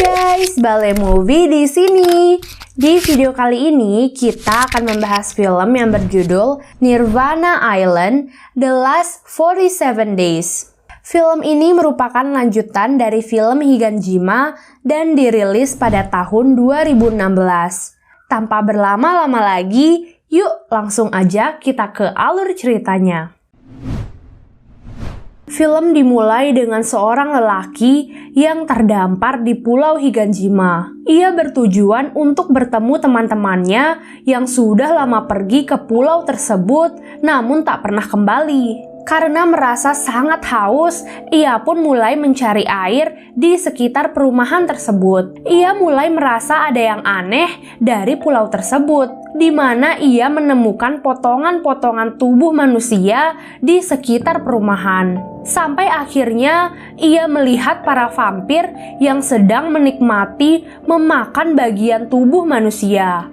guys, Bale Movie di sini. Di video kali ini kita akan membahas film yang berjudul Nirvana Island: The Last 47 Days. Film ini merupakan lanjutan dari film Higanshima dan dirilis pada tahun 2016. Tanpa berlama-lama lagi, yuk langsung aja kita ke alur ceritanya. Film dimulai dengan seorang lelaki yang terdampar di Pulau Higanshima. Ia bertujuan untuk bertemu teman-temannya yang sudah lama pergi ke pulau tersebut namun tak pernah kembali. Karena merasa sangat haus, ia pun mulai mencari air di sekitar perumahan tersebut. Ia mulai merasa ada yang aneh dari pulau tersebut, di mana ia menemukan potongan-potongan tubuh manusia di sekitar perumahan. Sampai akhirnya ia melihat para vampir yang sedang menikmati memakan bagian tubuh manusia.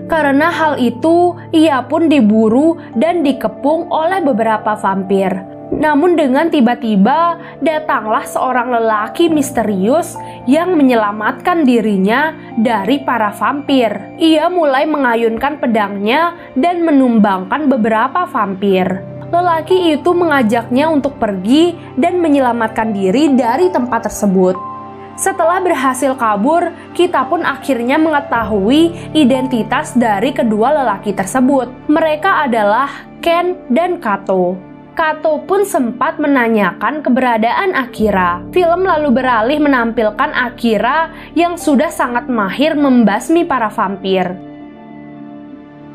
Karena hal itu, ia pun diburu dan dikepung oleh beberapa vampir. Namun dengan tiba-tiba, datanglah seorang lelaki misterius yang menyelamatkan dirinya dari para vampir. Ia mulai mengayunkan pedangnya dan menumbangkan beberapa vampir. Lelaki itu mengajaknya untuk pergi dan menyelamatkan diri dari tempat tersebut. Setelah berhasil kabur, kita pun akhirnya mengetahui identitas dari kedua lelaki tersebut. Mereka adalah Ken dan Kato. Kato pun sempat menanyakan keberadaan Akira. Film lalu beralih menampilkan Akira yang sudah sangat mahir membasmi para vampir.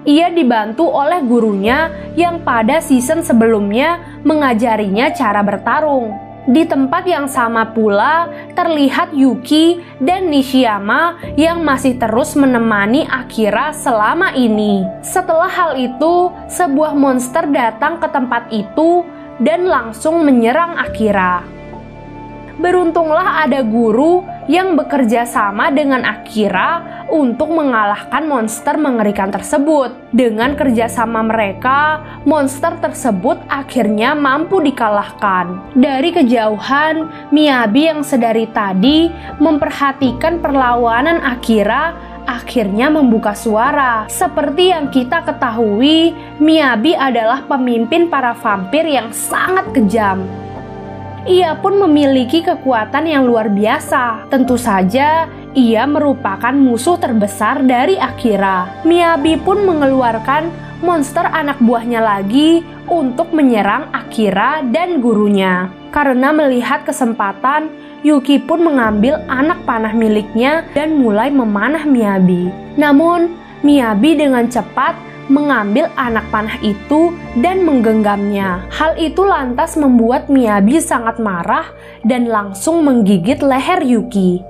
Ia dibantu oleh gurunya yang pada season sebelumnya mengajarinya cara bertarung. Di tempat yang sama pula terlihat Yuki dan Nishiyama yang masih terus menemani Akira selama ini. Setelah hal itu, sebuah monster datang ke tempat itu dan langsung menyerang Akira. Beruntunglah ada guru yang bekerja sama dengan Akira untuk mengalahkan monster mengerikan tersebut. Dengan kerjasama mereka, monster tersebut akhirnya mampu dikalahkan. Dari kejauhan, Miyabi yang sedari tadi memperhatikan perlawanan Akira akhirnya membuka suara. Seperti yang kita ketahui, Miyabi adalah pemimpin para vampir yang sangat kejam. Ia pun memiliki kekuatan yang luar biasa. Tentu saja, ia merupakan musuh terbesar dari Akira. Miyabi pun mengeluarkan monster anak buahnya lagi untuk menyerang Akira dan gurunya. Karena melihat kesempatan, Yuki pun mengambil anak panah miliknya dan mulai memanah Miyabi. Namun, Miyabi dengan cepat mengambil anak panah itu dan menggenggamnya. Hal itu lantas membuat Miyabi sangat marah dan langsung menggigit leher Yuki.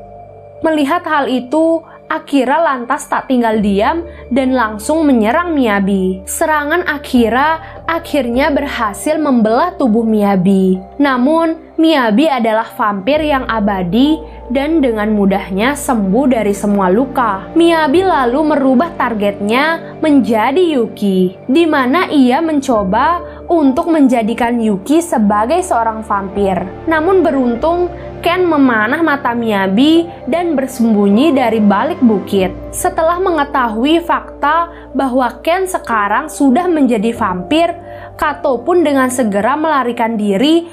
Melihat hal itu, Akira lantas tak tinggal diam dan langsung menyerang Miyabi. Serangan Akira akhirnya berhasil membelah tubuh Miyabi. Namun, Miyabi adalah vampir yang abadi dan dengan mudahnya sembuh dari semua luka. Miyabi lalu merubah targetnya menjadi Yuki, di mana ia mencoba untuk menjadikan Yuki sebagai seorang vampir. Namun beruntung, Ken memanah mata Miyabi dan bersembunyi dari balik bukit. Setelah mengetahui fakta bahwa Ken sekarang sudah menjadi vampir, Kato pun dengan segera melarikan diri.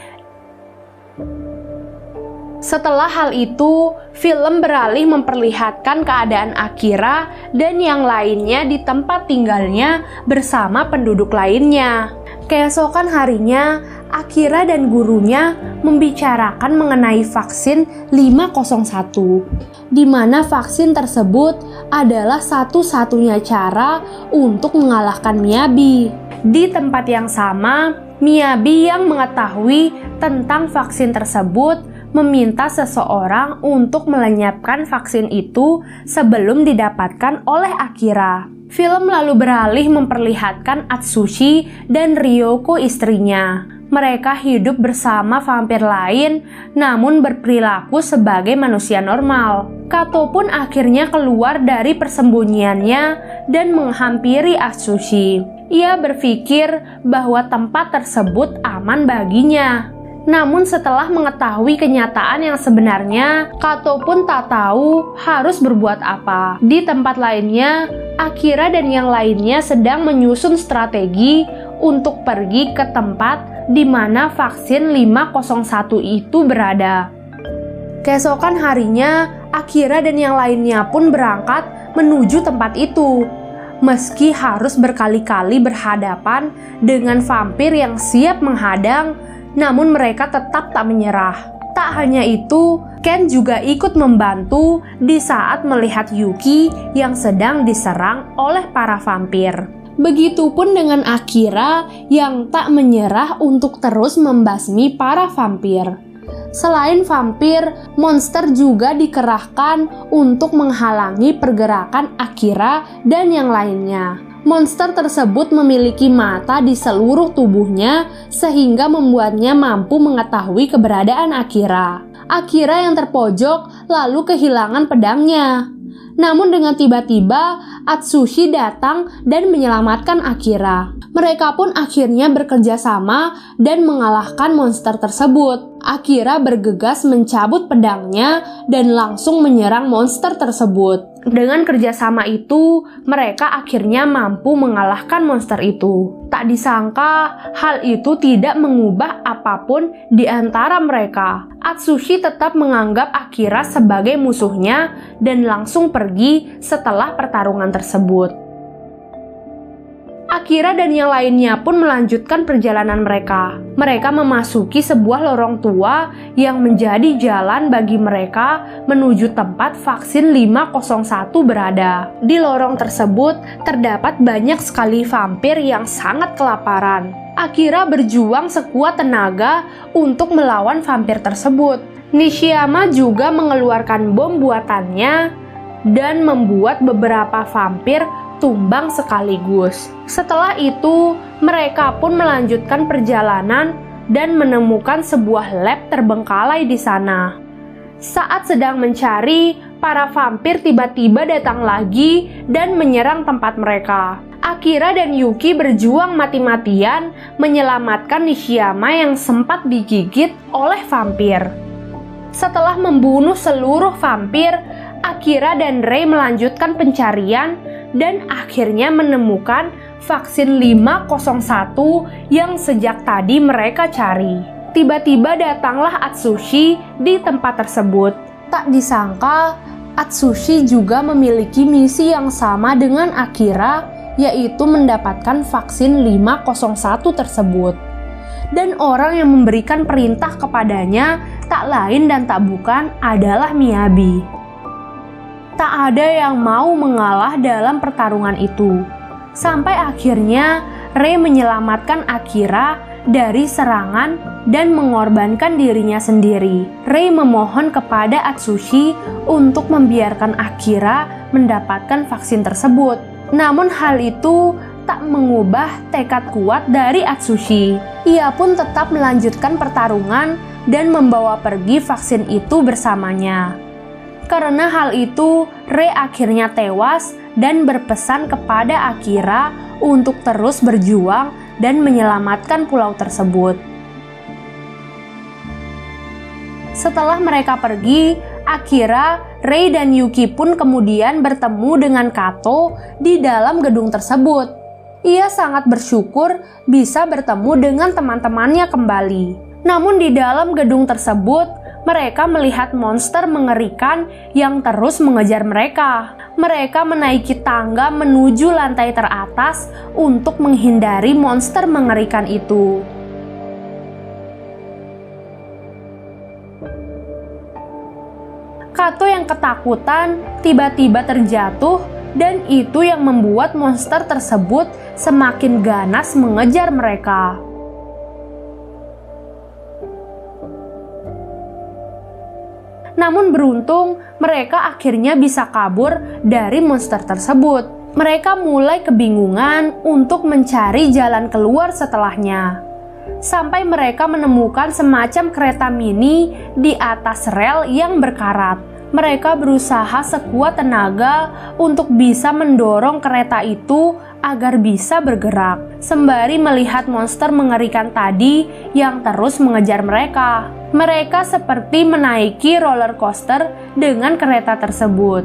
Setelah hal itu, film beralih memperlihatkan keadaan Akira dan yang lainnya di tempat tinggalnya bersama penduduk lainnya. Keesokan harinya, Akira dan gurunya membicarakan mengenai vaksin 501, di mana vaksin tersebut adalah satu-satunya cara untuk mengalahkan Miyabi. Di tempat yang sama, Miyabi yang mengetahui tentang vaksin tersebut meminta seseorang untuk melenyapkan vaksin itu sebelum didapatkan oleh Akira. Film lalu beralih memperlihatkan Atsushi dan Ryoko istrinya. Mereka hidup bersama vampir lain namun berperilaku sebagai manusia normal. Kato pun akhirnya keluar dari persembunyiannya dan menghampiri Atsushi. Ia berpikir bahwa tempat tersebut aman baginya. Namun setelah mengetahui kenyataan yang sebenarnya, Kato pun tak tahu harus berbuat apa. Di tempat lainnya, Akira dan yang lainnya sedang menyusun strategi untuk pergi ke tempat di mana vaksin 501 itu berada. Keesokan harinya, Akira dan yang lainnya pun berangkat menuju tempat itu. Meski harus berkali-kali berhadapan dengan vampir yang siap menghadang, namun mereka tetap tak menyerah. Tak hanya itu, Ken juga ikut membantu di saat melihat Yuki yang sedang diserang oleh para vampir. Begitupun dengan Akira yang tak menyerah untuk terus membasmi para vampir. Selain vampir, monster juga dikerahkan untuk menghalangi pergerakan Akira dan yang lainnya. Monster tersebut memiliki mata di seluruh tubuhnya sehingga membuatnya mampu mengetahui keberadaan Akira. Akira yang terpojok lalu kehilangan pedangnya. Namun dengan tiba-tiba Atsushi datang dan menyelamatkan Akira. Mereka pun akhirnya bekerja sama dan mengalahkan monster tersebut. Akira bergegas mencabut pedangnya dan langsung menyerang monster tersebut. Dengan kerjasama itu, mereka akhirnya mampu mengalahkan monster itu. Tak disangka, hal itu tidak mengubah apapun di antara mereka. Atsushi tetap menganggap Akira sebagai musuhnya dan langsung pergi setelah pertarungan tersebut. Akira dan yang lainnya pun melanjutkan perjalanan mereka. Mereka memasuki sebuah lorong tua yang menjadi jalan bagi mereka menuju tempat vaksin 501 berada. Di lorong tersebut terdapat banyak sekali vampir yang sangat kelaparan. Akira berjuang sekuat tenaga untuk melawan vampir tersebut. Nishiyama juga mengeluarkan bom buatannya dan membuat beberapa vampir tumbang sekaligus. Setelah itu, mereka pun melanjutkan perjalanan dan menemukan sebuah lab terbengkalai di sana. Saat sedang mencari, para vampir tiba-tiba datang lagi dan menyerang tempat mereka. Akira dan Yuki berjuang mati-matian menyelamatkan Nishiyama yang sempat digigit oleh vampir. Setelah membunuh seluruh vampir, Akira dan Rei melanjutkan pencarian dan akhirnya menemukan vaksin 501 yang sejak tadi mereka cari. Tiba-tiba datanglah Atsushi di tempat tersebut. Tak disangka, Atsushi juga memiliki misi yang sama dengan Akira, yaitu mendapatkan vaksin 501 tersebut. Dan orang yang memberikan perintah kepadanya tak lain dan tak bukan adalah Miyabi. Tak ada yang mau mengalah dalam pertarungan itu. Sampai akhirnya Rei menyelamatkan Akira dari serangan dan mengorbankan dirinya sendiri. Rei memohon kepada Atsushi untuk membiarkan Akira mendapatkan vaksin tersebut. Namun hal itu tak mengubah tekad kuat dari Atsushi. Ia pun tetap melanjutkan pertarungan dan membawa pergi vaksin itu bersamanya. Karena hal itu, Rei akhirnya tewas dan berpesan kepada Akira untuk terus berjuang dan menyelamatkan pulau tersebut. Setelah mereka pergi, Akira, Rei, dan Yuki pun kemudian bertemu dengan Kato di dalam gedung tersebut. Ia sangat bersyukur bisa bertemu dengan teman-temannya kembali. Namun di dalam gedung tersebut, mereka melihat monster mengerikan yang terus mengejar mereka. Mereka menaiki tangga menuju lantai teratas untuk menghindari monster mengerikan itu. Kato yang ketakutan tiba-tiba terjatuh dan itu yang membuat monster tersebut semakin ganas mengejar mereka. Namun beruntung, mereka akhirnya bisa kabur dari monster tersebut. Mereka mulai kebingungan untuk mencari jalan keluar setelahnya. Sampai mereka menemukan semacam kereta mini di atas rel yang berkarat. Mereka berusaha sekuat tenaga untuk bisa mendorong kereta itu agar bisa bergerak, sembari melihat monster mengerikan tadi yang terus mengejar mereka. Mereka seperti menaiki roller coaster dengan kereta tersebut.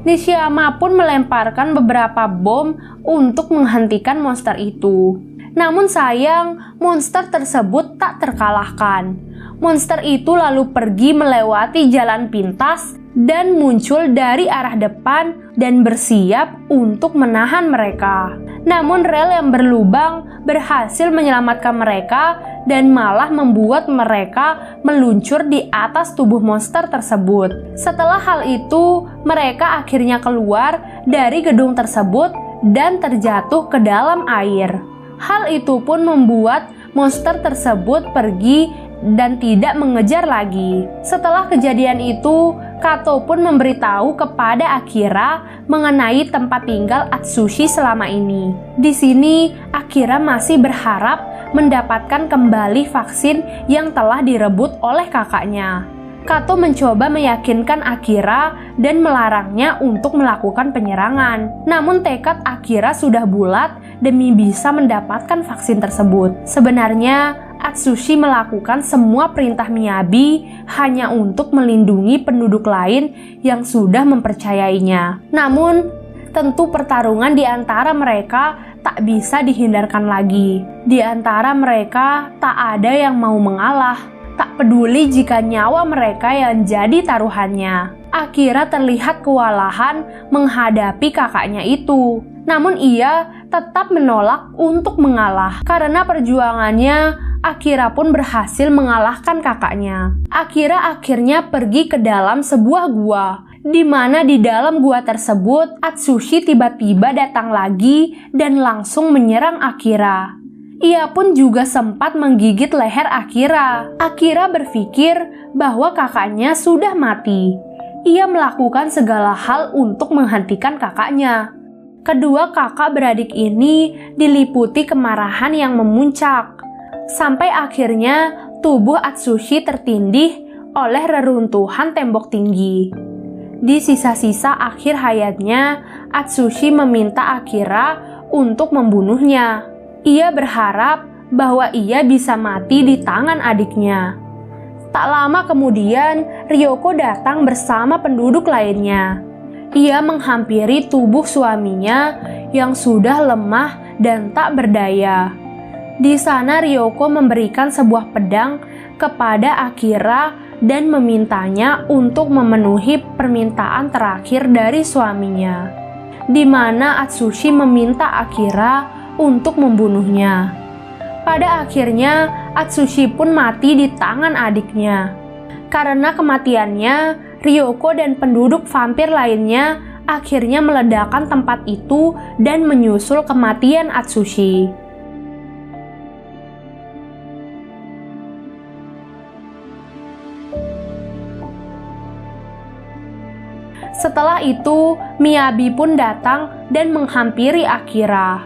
Nishiyama pun melemparkan beberapa bom untuk menghentikan monster itu. Namun sayang, monster tersebut tak terkalahkan. Monster itu lalu pergi melewati jalan pintas dan muncul dari arah depan dan bersiap untuk menahan mereka. Namun rel yang berlubang berhasil menyelamatkan mereka dan malah membuat mereka meluncur di atas tubuh monster tersebut. Setelah hal itu, mereka akhirnya keluar dari gedung tersebut dan terjatuh ke dalam air. Hal itu pun membuat monster tersebut pergi dan tidak mengejar lagi. Setelah kejadian itu, Kato pun memberitahu kepada Akira mengenai tempat tinggal Atsushi selama ini. Di sini, Akira masih berharap mendapatkan kembali vaksin yang telah direbut oleh kakaknya. Kato mencoba meyakinkan Akira dan melarangnya untuk melakukan penyerangan. Namun tekad Akira sudah bulat demi bisa mendapatkan vaksin tersebut. Sebenarnya, Atsushi melakukan semua perintah Miyabi hanya untuk melindungi penduduk lain yang sudah mempercayainya. Namun, tentu pertarungan di antara mereka tak bisa dihindarkan lagi. Di antara mereka tak ada yang mau mengalah. Tak peduli jika nyawa mereka yang jadi taruhannya. Akira terlihat kewalahan menghadapi kakaknya itu. Namun ia tetap menolak untuk mengalah. Karena perjuangannya, Akira pun berhasil mengalahkan kakaknya. Akira akhirnya pergi ke dalam sebuah gua, di mana di dalam gua tersebut Atsushi tiba-tiba datang lagi dan langsung menyerang Akira. Ia pun juga sempat menggigit leher Akira. Akira berpikir bahwa kakaknya sudah mati. Ia melakukan segala hal untuk menghentikan kakaknya. Kedua kakak beradik ini diliputi kemarahan yang memuncak. Sampai akhirnya tubuh Atsushi tertindih oleh reruntuhan tembok tinggi. Di sisa-sisa akhir hayatnya, Atsushi meminta Akira untuk membunuhnya. Ia berharap bahwa ia bisa mati di tangan adiknya. Tak lama kemudian, Ryoko datang bersama penduduk lainnya. Ia menghampiri tubuh suaminya yang sudah lemah dan tak berdaya. Di sana Ryoko memberikan sebuah pedang kepada Akira dan memintanya untuk memenuhi permintaan terakhir dari suaminya, di mana Atsushi meminta Akira untuk membunuhnya. Pada akhirnya, Atsushi pun mati di tangan adiknya. Karena kematiannya, Ryoko dan penduduk vampir lainnya akhirnya meledakkan tempat itu dan menyusul kematian Atsushi. Setelah itu, Miyabi pun datang dan menghampiri Akira.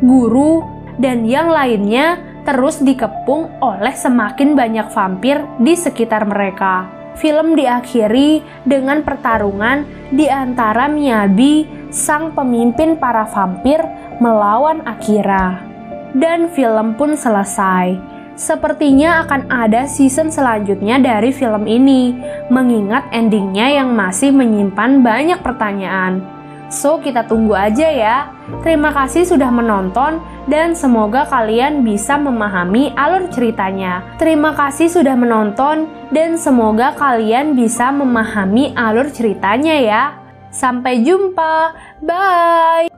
Guru dan yang lainnya terus dikepung oleh semakin banyak vampir di sekitar mereka. Film diakhiri dengan pertarungan di antara Miyabi, sang pemimpin para vampir, melawan Akira. Dan film pun selesai. Sepertinya akan ada season selanjutnya dari film ini, mengingat endingnya yang masih menyimpan banyak pertanyaan. So, kita tunggu aja ya. Terima kasih sudah menonton dan semoga kalian bisa memahami alur ceritanya. Terima kasih sudah menonton dan semoga kalian bisa memahami alur ceritanya ya. Sampai jumpa. Bye.